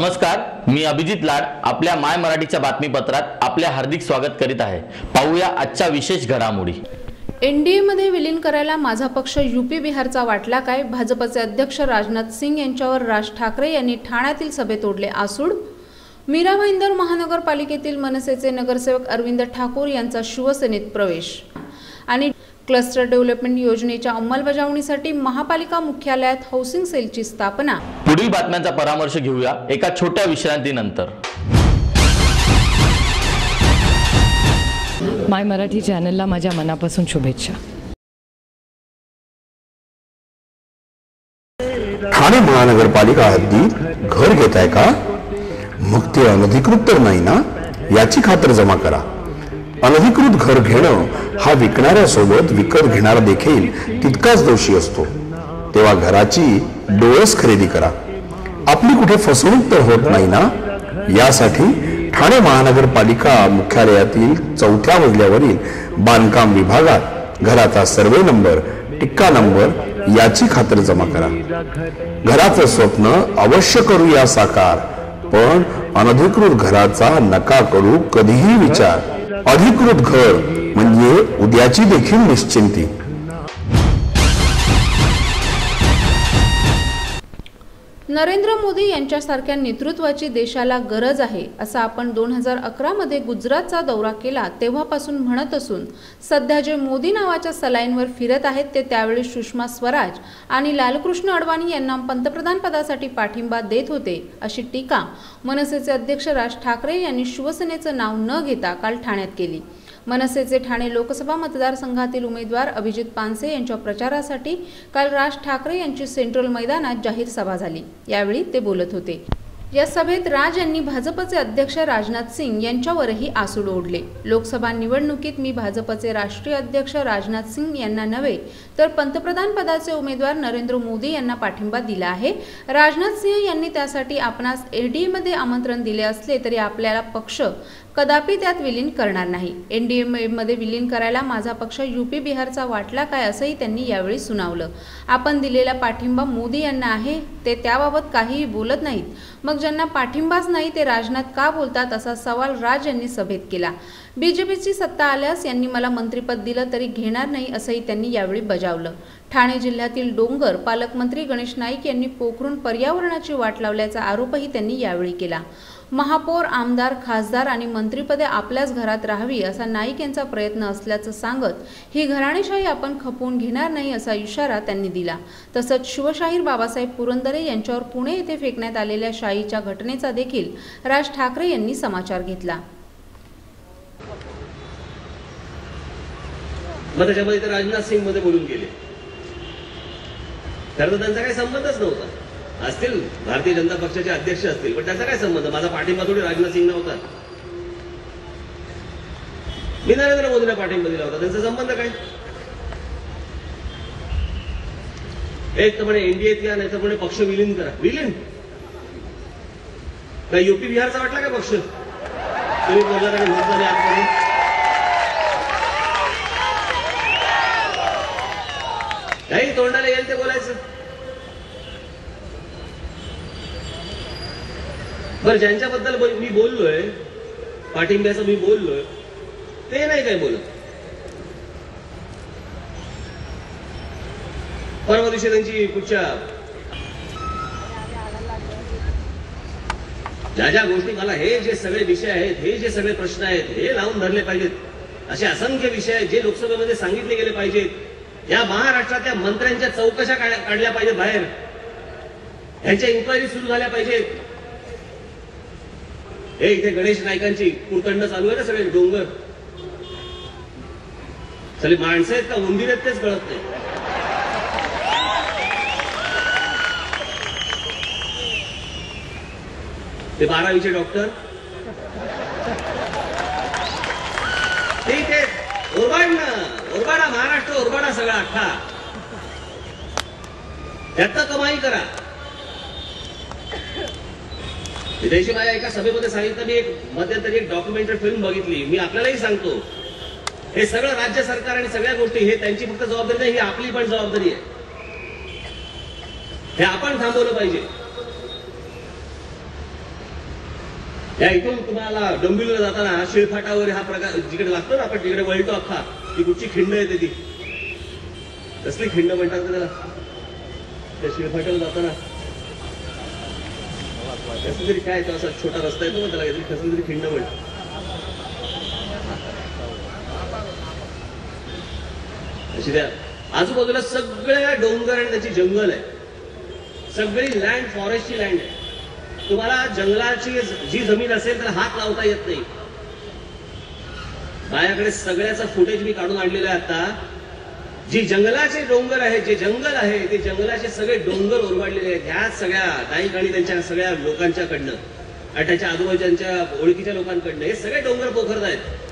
नमस्कार, मी अभिजित लाड आपल्या माय मराठीच्या बातमीपत्रात आपले हार्दिक स्वागत करीत आहे। पाहूया आजच्या विशेष घडामोडी। एनडीए मध्ये विलीन करायला माझा पक्ष यूपी बिहारचा वाटला काय? भाजपचे अध्यक्ष राजनाथ सिंग यांच्यावर राज ठाकरे यांनी ठाण्यातील सभेत ओढले आसूड। मीरा भाईंदर महानगरपालिकेतील मनसेचे नगरसेवक अरविंद ठाकूर यांचा शिवसेनेत प्रवेश आणि क्लस्टर डेव्हलपमेंट योजनेच्या अंमलबजावणीसाठी महापालिका मुख्यालयात हाऊसिंग सेलची स्थापना। पुढील बातम्यांचा परामर्श घेऊया एका छोट्या विश्रांतीनंतर। माय मराठी चॅनलला माझ्या मनापासून शुभेच्छा। ठाणे महानगरपालिका हद्दीत घर घेताय का? मग ते अनधिकृत तर नाही ना, याची खात्री जमा करा। अनधिकृत घर घेणं हा विकणाऱ्यासोबत विकत घेणारा देखील तितकाच दोषी असतो। तेव्हा घराची डोळस खरेदी करा। आपली कुठे फसवणूक तर होत नाही ना, यासाठी ठाणे महानगरपालिका मुख्यालयातील 4थ्या मजल्यावरील बांधकाम विभागात घराचा सर्वे नंबर, टिक्का नंबर याची खात्री जमा करा। घराचं स्वप्न अवश्य करूया साकार, पण अनधिकृत घराचा नका करू कधीही विचार। अधिकृत घर म्हणजे उद्याची देखील निश्चिंती। नरेंद्र मोदी यांच्यासारख्या नेतृत्वाची देशाला गरज आहे असं आपण 2011 मध्ये गुजरातचा दौरा केला तेव्हापासून म्हणत असून सध्या जे मोदी नावाच्या सलाईनवर फिरत आहेत ते त्यावेळी सुषमा स्वराज आणि लालकृष्ण अडवाणी यांना पंतप्रधान पदासाठी पाठिंबा देत होते अशी टीका मनसेचे अध्यक्ष राज ठाकरे यांनी शिवसेनेचं नाव न घेता काल ठाण्यात केली। मनसेचे ठाणे लोकसभा मतदारसंघातील उमेदवार अभिजित पानसे यांच्या प्रचारासाठी काल राज ठाकरे यांची सेंट्रल मैदानात जाहीर सभा झाली। यावेळी ते बोलत होते। या सभेत राज यांनी भाजपचे अध्यक्ष राजनाथ सिंग यांच्यावरही आसूड ओढले। लोकसभा निवडणुकीत मी भाजपचे राष्ट्रीय अध्यक्ष राजनाथ सिंग यांना नव्हे तर पंतप्रधान पदाचे उमेदवार नरेंद्र मोदी यांना पाठिंबा दिला आहे। राजनाथ सिंह यांनी त्यासाठी आपणास एनडीए मध्ये आमंत्रण दिले असले तरी आपल्याला पक्ष कदापि त्यात विलीन करणार नाही। एनडीए मध्ये विलीन करायला माझा पक्ष यूपी बिहारचा वाटला काय असंही त्यांनी यावेळी सुनावलं। आपण दिलेला पाठिंबा मोदी यांना आहे, ते त्याबाबत काहीही बोलत नाहीत, मग ज्यांना पाठिंबाच नाही ते राजनाथ का बोलतात असा सवाल राज यांनी सभेत केला। बीजेपीची सत्ता आल्यास यांनी मला मंत्रिपद दिलं तरी घेणार नाही असंही त्यांनी यावेळी बजावलं। ठाणे जिल्ह्यातील डोंगर पालकमंत्री गणेश नाईक यांनी पोखरून पर्यावरणाची वाट लावल्याचा आरोपही त्यांनी यावेळी केला। महापौर, आमदार, खासदार आणि मंत्रिपदे आपल्याच घरात राहावी असा नाईक यांचा प्रयत्न असल्याचं सांगत ही घराणेशाही आपण खपवून घेणार नाही असा इशारा त्यांनी दिला। तसंच शिवशाहीर बाबासाहेब पुरंदरे यांच्यावर पुणे येथे फेकण्यात आलेल्या शाईच्या घटनेचा देखील राज ठाकरे यांनी समाचार घेतला। त्याच्यामध्ये तर राजनाथ सिंग मध्ये बोलून गेले, तर त्यांचा काही संबंधच नव्हता। असतील भारतीय जनता पक्षाचे अध्यक्ष असतील, पण त्याचा काय संबंध? माझा पाठिंबा थोडी राजनाथ सिंग नव्हता, मी नरेंद्र मोदींना पाठिंबा दिला होता। त्यांचा संबंध काय? एक तर म्हणे एनडीएत या, नाही तर म्हणे पक्ष विलीन करा। विलीन काय यूपी बिहारचा वाटला का पक्ष? तुम्ही बोलला तरी महत्वाने आजपर्यंत काही तोंडाला येईल ते बोलायचं। बरं, ज्यांच्याबद्दल मी बोललोय, पाठिंब्याचं मी बोललोय, ते नाही काय बोलत। परवा दिवशी त्यांची कुठच्या ज्या गोष्टी मला हे जे सगळे विषय आहेत, हे जे सगळे प्रश्न आहेत, हे लावून धरले पाहिजेत, असे असंख्य विषय आहेत जे लोकसभेमध्ये सांगितले गेले पाहिजेत। या महाराष्ट्रातल्या मंत्र्यांच्या चौकशा काढल्या पाहिजेत बाहेर, यांच्या इन्क्वायरी सुरू झाल्या पाहिजेत। हे इथे गणेश नाईकांची कुरतंड चालू आहे ना, सगळे डोंगर सगळी माणसं आहेत का उंदीर आहेत तेच कळत नाही। ते 12वीचे डॉक्टर ठीक आहे, ओरबाडा महाराष्ट्र, ओरबाडा सगळा अख्खा, त्यात कमाई करा। विदेशी माझ्या एका सभेमध्ये सांगितलं, मी एक मध्यंतरी एक डॉक्युमेंटरी फिल्म बघितली, मी आपल्यालाही सांगतो, हे सगळं राज्य सरकार आणि सगळ्या गोष्टी हे त्यांची फक्त जबाबदारी नाही, ही आपली पण जबाबदारी आहे। हे आपण थांबवलं पाहिजे। या इथून तुम्हाला डोंबिवलीला जाताना शिळफाटावर हा प्रकार जिकडे लागतो ना, आपण तिकडे वळतो अख्खा, ती कुठची खिंड येते, ती कसली खिंड म्हणतात त्याला, त्या शिळफाट्यावर जाताना कसं तरी काय तो असा छोटा रस्ता येतो ना, त्याला कसं तरी खिंड म्हणतात. अशी त्या आजूबाजूला सगळ्या डोंगर आणि त्याची जंगल आहे, सगळी लँड फॉरेस्टची लँड आहे. तुम्हाला जंगलाची जी जमीन असेल तर हात लावता येत नाही. माझ्याकडे सगळ्याचा फुटेज मी काढून आणलेला आहे आता. जी जंगलाचे डोंगर आहे, जे जंगल आहे, ते जंगलाचे सगळे डोंगर उरवाडलेले आहेत ह्या सगळ्या नाईक आणि त्यांच्या सगळ्या लोकांच्याकडनं आणि त्याच्या आजूबाजूच्या ओळखीच्या लोकांकडनं हे सगळे डोंगर पोखरत आहेत.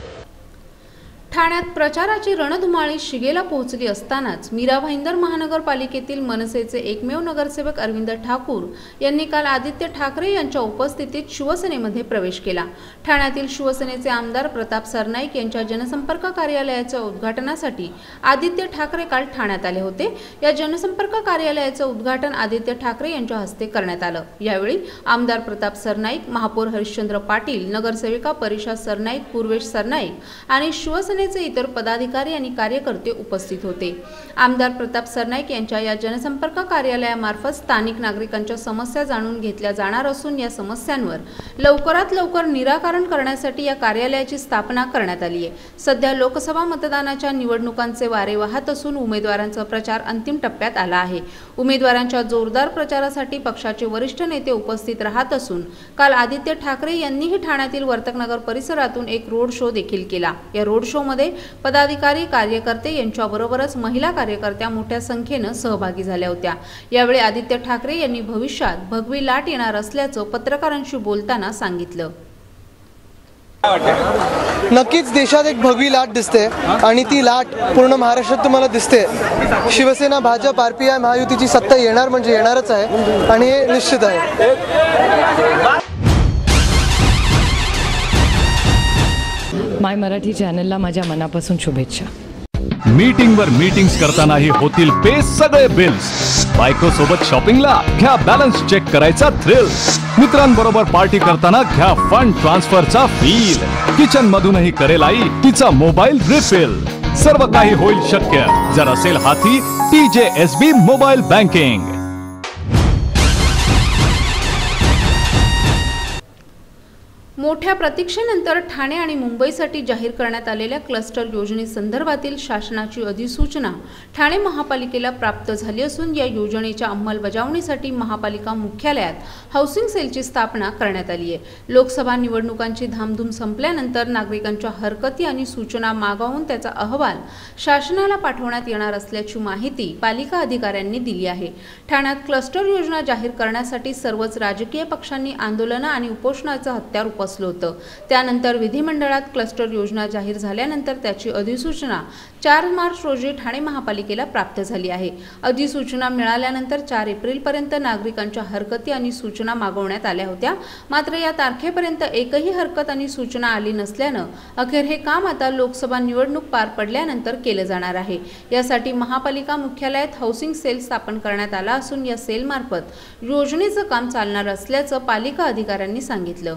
ठाण्यात प्रचाराची रणधुमाळी शिगेला पोहोचली असतानाच मीरा भाईंदर महानगरपालिकेतील मनसेचे एकमेव नगरसेवक अरविंद ठाकूर यांनी काल आदित्य ठाकरे यांच्या उपस्थितीत शिवसेनेमध्ये प्रवेश केला. ठाण्यातील शिवसेनेचे आमदार प्रताप सरनाईक यांच्या जनसंपर्क कार्यालयाच्या उद्घाटनासाठी आदित्य ठाकरे काल ठाण्यात आले होते. या जनसंपर्क कार्यालयाचं उद्घाटन आदित्य ठाकरे यांच्या हस्ते करण्यात आलं. यावेळी आमदार प्रताप सरनाईक, महापौर हरिश्चंद्र पाटील, नगरसेविका परिषा सरनाईक, पूर्वेश सरनाईक आणि शिवसेने इतर पदाधिकारी आणि कार्यकर्ते उपस्थित होते. आमदार प्रताप सरनाईक यांच्या या जनसंपर्क कार्यालयामार्फत स्थानिक नागरिकांच्या समस्या जाणून घेतल्या जाणार असून या समस्यांवर लवकरात लवकर निराकरण करण्यासाठी या कार्यालयाची स्थापना करण्यात आली आहे. सध्या लोकसभा मतदानाच्या निवडणुकांचे वारे वाहत असून उमेदवारांचा प्रचार अंतिम टप्प्यात आला आहे. उमेदवारांच्या जोरदार प्रचारासाठी पक्षाचे वरिष्ठ नेते उपस्थित राहत असून काल आदित्य ठाकरे यांनीही ठाण्यातील वर्तकनगर परिसरातून एक रोड शो देखील केला. या रोड शो मध्ये पदाधिकारी, कार्यकर्ते यांच्याबरोबरच महिला कार्यकर्त्या मोठ्या संख्येने सहभागी झाल्या होत्या. यावेळी आदित्य ठाकरे यांनी भविष्यात भगवी लाट येणार असल्याचं पत्रकारांशी बोलताना सांगितलं. नक्कीच देशात एक भगवी लाट दिसते आणि ती लाट पूर्ण महाराष्ट्रात तुम्हाला दिसते. शिवसेना, भाजप, RPI महायुतीची सत्ता येणार म्हणजे येणारच आहे आणि हे निश्चित आहे. माय मराठी चॅनलला माझ्या मनापासून शुभेच्छा. मीटिंगवर मीटिंग्स करतानाही होतील पे सगळे बिल्स. बायको सोबत शॉपिंगला घ्या बॅलन्स चेक करायचा थ्रिल. मित्रांबरोबर पार्टी करताना घ्या फंड ट्रान्सफरचा फील. किचन मधूनही करेल आई तिचा मोबाईल रिफिल. सर्व काही होईल शक्य जर असेल हाती TJSB मोबाईल बँकिंग. मोठ्या प्रतीक्षेनंतर ठाणे आणि मुंबईसाठी जाहीर करण्यात आलेल्या क्लस्टर योजनेसंदर्भातील शासनाची अधिसूचना ठाणे महापालिकेला प्राप्त झाली असून या योजनेच्या अंमलबजावणीसाठी महापालिका मुख्यालयात हाऊसिंग सेलची स्थापना करण्यात आली आहे. लोकसभा निवडणुकांची धामधूम संपल्यानंतर नागरिकांच्या हरकती आणि सूचना मागवून त्याचा अहवाल शासनाला पाठवण्यात येणार असल्याची माहिती पालिका अधिकाऱ्यांनी दिली आहे. ठाण्यात क्लस्टर योजना जाहीर करण्यासाठी सर्वच राजकीय पक्षांनी आंदोलनं आणि उपोषणाचं हत्यार उपसलं होतं. त्यानंतर विधिमंडळात क्लस्टर योजना जाहीर झाल्यानंतर त्याची अधिसूचना 4 मार्च रोजी ठाणे महापालिकेला प्राप्त झाली आहे. अधिसूचना मिळाल्यानंतर 4 एप्रिलपर्यंत नागरिकांच्या हरकती आणि सूचना मागवण्यात आल्या होत्या. मात्र या तारखेपर्यंत एकही हरकत आणि सूचना आली नसल्यानं अखेर हे काम आता लोकसभा निवडणूक पार पडल्यानंतर केलं जाणार आहे. यासाठी महापालिका मुख्यालयात हाऊसिंग सेल स्थापन करण्यात आला असून या सेलमार्फत योजनेचं काम चालणार असल्याचं पालिका अधिकाऱ्यांनी सांगितलं.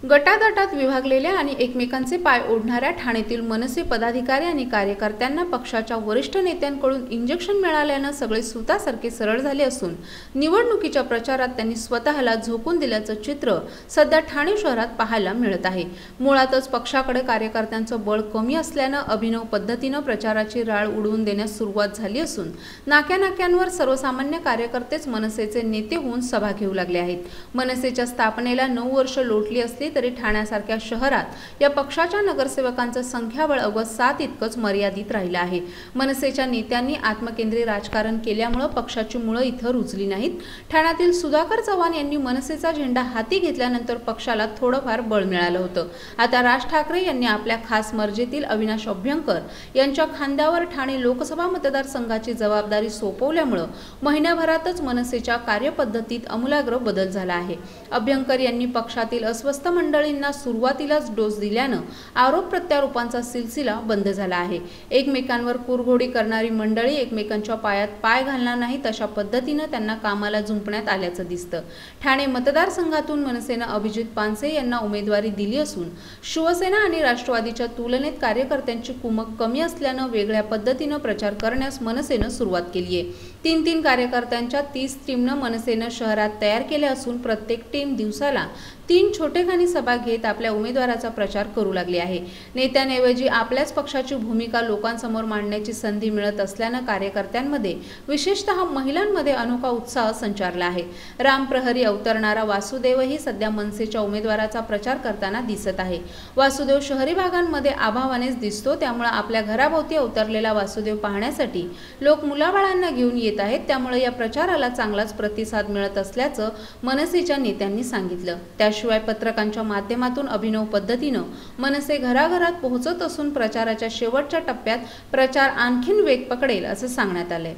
गटागटात विभागलेल्या आणि एकमेकांचे पाय ओढणाऱ्या ठाण्यातील मनसे पदाधिकारी आणि कार्यकर्त्यांना पक्षाच्या वरिष्ठ नेत्यांकडून इंजेक्शन मिळाल्यानं सगळे सुतासारखे सरळ झाले असून निवडणुकीच्या प्रचारात त्यांनी स्वतःला झोकून दिल्याचं चित्र सध्या ठाणे शहरात पाहायला मिळत आहे. मुळातच पक्षाकडे कार्यकर्त्यांचं बळ कमी असल्यानं अभिनव पद्धतीनं प्रचाराची राळ उडवून देण्यास सुरुवात झाली असून नाक्यानाक्यांवर सर्वसामान्य कार्यकर्तेच मनसेचे नेते होऊन सभा घेऊ लागले आहेत. मनसेच्या स्थापनेला 9 वर्ष लोटली असली तरी ठाण्यासारख्या शहरात या पक्षाच्या नगरसेवकांचं संख्याबळ अवघ 7 इतकंच मर्यादित राहिलं आहे. मनसेच्या नेत्यांनी आत्मकेंद्री राजकारण केल्यामुळे पक्षाची मुळं इथं रुजली नाहीत. ठाण्यातील सुधाकर चव्हाण यांनी मनसेचा झेंडा हाती घेतल्यानंतर पक्षाला थोडंफार बळ मिळालं होतं. आता राज ठाकरे यांनी आपल्या खास मर्जीतील अविनाश अभ्यंकर यांच्या खांद्यावर ठाणे लोकसभा मतदारसंघाची जबाबदारी सोपवल्यामुळे महिन्याभरातच मनसेच्या कार्यपद्धतीत आमूलाग्र बदल झाला आहे. अभ्यंकर यांनी पक्षातील अस्वस्थ मित्रमंडळींना सुरुवातीलाच डोस दिल्यानं आरोप प्रत्यारोपांचा सिलसिला बंद झाला आहे। एकमेकांवर कुरघोडी करणारी मंडळी एकमेकांच्या पायात पाय घालणार नाहीत अशा पद्धतीनं त्यांना कामाला झुंपण्यात आल्याचं दिसतं। ठाणे मतदारसंघातून मनसेनं अभिजित पानसे यांना उमेदवारी दिली असून शिवसेना आणि राष्ट्रवादीच्या तुलनेत कार्यकर्त्यांची कुमक कमी असल्यानं वेगळ्या पद्धतीनं प्रचार करण्यास मनसेनं सुरुवात केली आहे। 3 कार्यकर्त्यांच्या 30 टीमनं मनसेनं शहरात तयार केल्या असून प्रत्येक टीम दिवसाला 3 छोटेखानी सभा घेत आपल्या उमेदवाराचा प्रचार करू लागली आहे। नेत्यांऐवजी आपल्याच पक्षाची भूमिका लोकांसमोर मांडण्याची संधी मिळत असल्यानं कार्यकर्त्यांमध्ये विशेषतः महिलांमध्ये अनोखा उत्साह संचारला आहे। राम प्रहरी अवतरणारा वासुदेवही सध्या मनसेच्या उमेदवाराचा प्रचार करताना दिसत आहे। वासुदेव शहरी भागांमध्ये अभावानेच दिसतो, त्यामुळे आपल्या घराभोवती अवतरलेला वासुदेव पाहण्यासाठी लोक मुलाबाळांना घेऊन येत आहेत। त्यामुळे या प्रचाराला चांगलाच प्रतिसाद मिळत असल्याचं मनसेच्या नेत्यांनी सांगितलं। त्याशिवाय पत्रकांच्या माध्यमातून अभिनव पद्धतीनं मनसे घराघरात पोहोचत असून प्रचाराच्या शेवटच्या टप्प्यात प्रचार आणखीन वेग पकडेल असं सांगण्यात आलंय।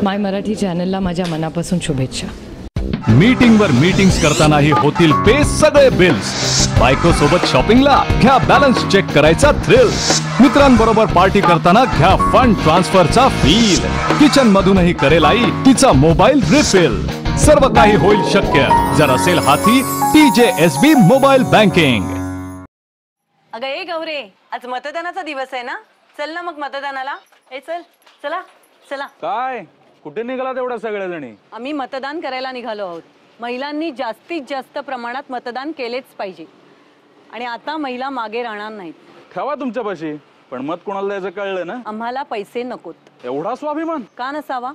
माय मराठी चॅनलला माझ्या मनापासून शुभेच्छा। मीटिंगवर मीटिंग्स करतानाही होतील पे सगळे बिल्स। बायको सोबत शॉपिंगला घ्या बॅलन्स चेक करायचा थ्रिल। मित्रांबरोबर पार्टी करताना घ्या फंड ट्रान्सफरचा फील। किचन मधूनही करेल आई तिचा मोबाईल रिफिल। सर्व काही होईल शक्य जर असेल हाती TJSB मोबाईल बँकिंग। अगं ए गौरे, आज मतदानाचा दिवस आहे ना, चल ना मग मतदानाला। ए चल, चला चला। काय कुठे निघाला तेवढ्या सगळ्या जणी? आम्ही मतदान करायला निघालो आहोत। महिलांनी जास्तीत जास्त प्रमाणात मतदान केलेच पाहिजे आणि आता महिला मागे राहणार नाहीत। ठेवा तुमच्यापाशी, पण मत कोणाला द्यायचं कळलं ना? आम्हाला पैसे नकोत। एवढा स्वाभिमान का नसावा?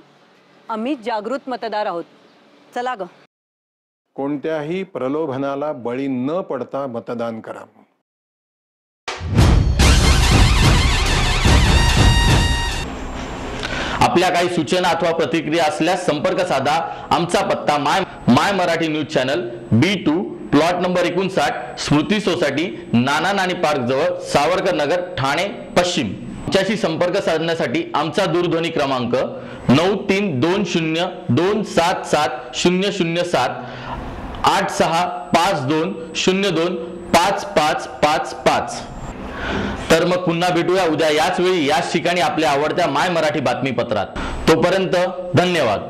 आम्ही जागृत मतदार आहोत। चला ग। कोणत्याही प्रलोभनाला बळी न पडता मतदान करा। आपल्या काही सूचना अथवा प्रतिक्रिया असल्यास संपर्क साधा। आमचा पत्ता my Marathi news channel B2 plot number 59 Smruti society Nana Nani park जवळ सावरकर नगर ठाणे पश्चिम। आमच्याशी संपर्क साधण्यासाठी आमचा दूरध्वनी क्रमांक 9320277007 8652025555। तर मग पुन्हा भेटूया उद्या याच वेळी याच ठिकाणी आपल्या आवडत्या माय मराठी बातमीपत्रात। तोपर्यंत धन्यवाद।